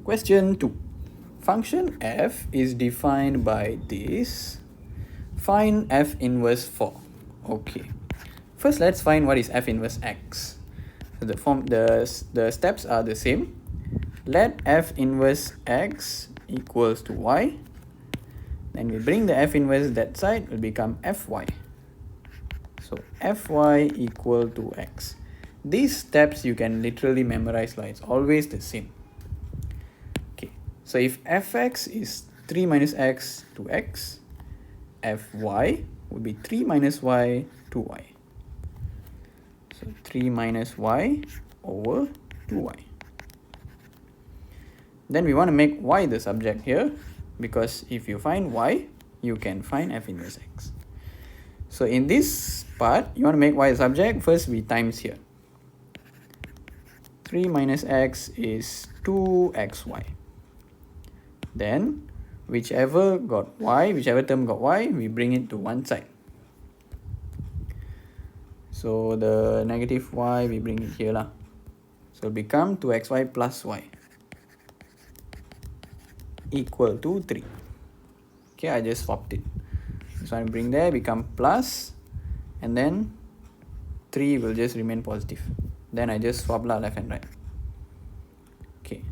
Question 2. Function f is defined by this. Find f inverse 4. Okay. First, let's find what is f inverse x. So the steps are the same. Let f inverse x equals to y. Then we bring the f inverse that side, will become fy. So fy equal to x. These steps you can literally memorize, like it's always the same. Okay, so if fx is 3 minus x to x, fy would be 3 minus y to y. So 3 minus y over 2y. Then we want to make y the subject here, because if you find y, you can find f inverse x. So in this part, you want to make y the subject. First, we times here. 3 minus x is 2xy. Then, whichever term got y, we bring it to one side. So the negative y, we bring it here lah. So it become 2xy plus y equal to 3. Okay, I just swapped it. So I bring there, become plus, and then 3 will just remain positive. Then I just swap lah, left and right. Okay.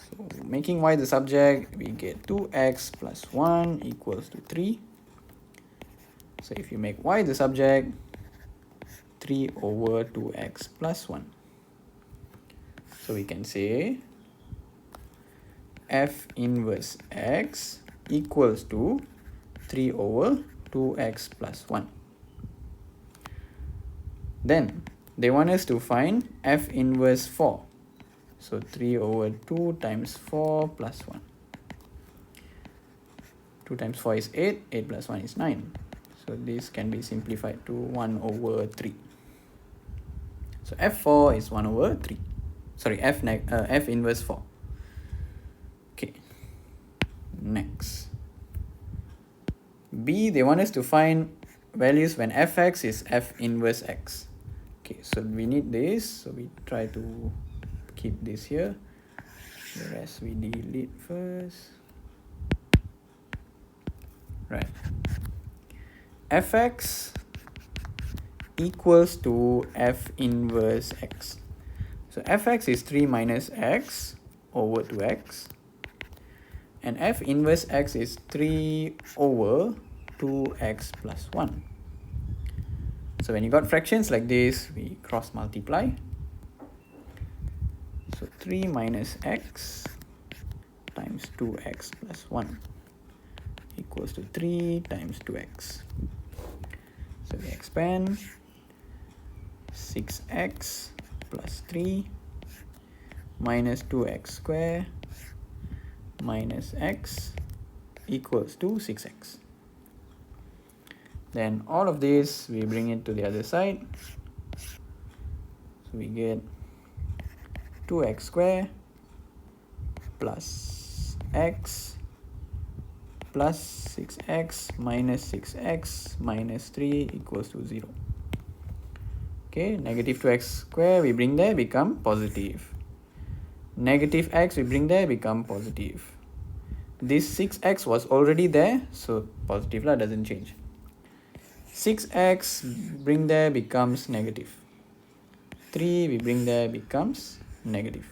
So making y the subject, we get 2x plus 1 equals to 3. So if you make y the subject, 3 over 2x plus 1. So we can say f inverse x equals to 3 over 2x plus 1. Then they want us to find f inverse 4. So 3 over 2 times 4 plus 1. 2 times 4 is 8, 8 plus 1 is 9. So this can be simplified to 1 over 3. So f4 is 1 over 3. Sorry, f inverse 4. Okay. Next. B, they want us to find values when fx is f inverse x. Okay, so we need this. So we try to keep this here. The rest we delete first. Right. fx equals to f inverse x. So fx is 3 minus x over 2x. And f inverse x is 3 over 2x plus 1. So when you got fractions like this, we cross multiply. So 3 minus x times 2x plus 1 equals to 3 times 2x. So we expand. 6x plus 3 minus 2x square minus x equals to 6x. Then all of this, we bring it to the other side. So we get 2x square plus x plus 6x minus 6x minus 3 equals to 0. Okay, negative 2x square, we bring there, become positive. Negative x, we bring there, become positive. This 6x was already there, so positive lah, doesn't change. 6x, bring there, becomes negative. 3, we bring there, becomes negative.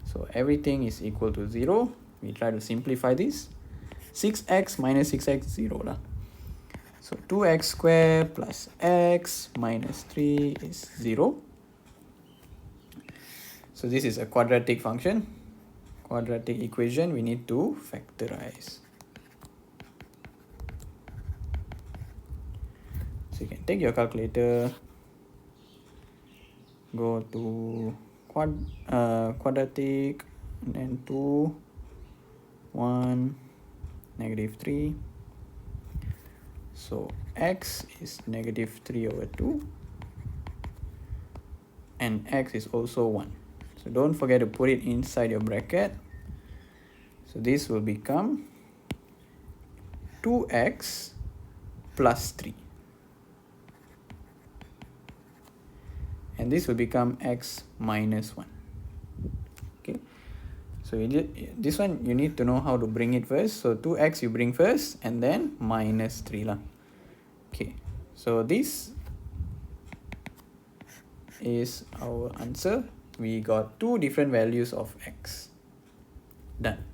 So everything is equal to 0. We try to simplify this. 6x minus 6x, 0 lah. So 2x square plus x minus 3 is 0. So this is a quadratic function. Quadratic equation, we need to factorize. So you can take your calculator, go to quadratic, and then 2, 1, negative 3. So x is negative 3 over 2. And x is also 1. So don't forget to put it inside your bracket. So this will become 2x plus 3. And this will become x minus 1. Okay. So this one you need to know how to bring it first. So 2x you bring first and then minus 3 lah. Okay, so this is our answer. We got two different values of x. Done.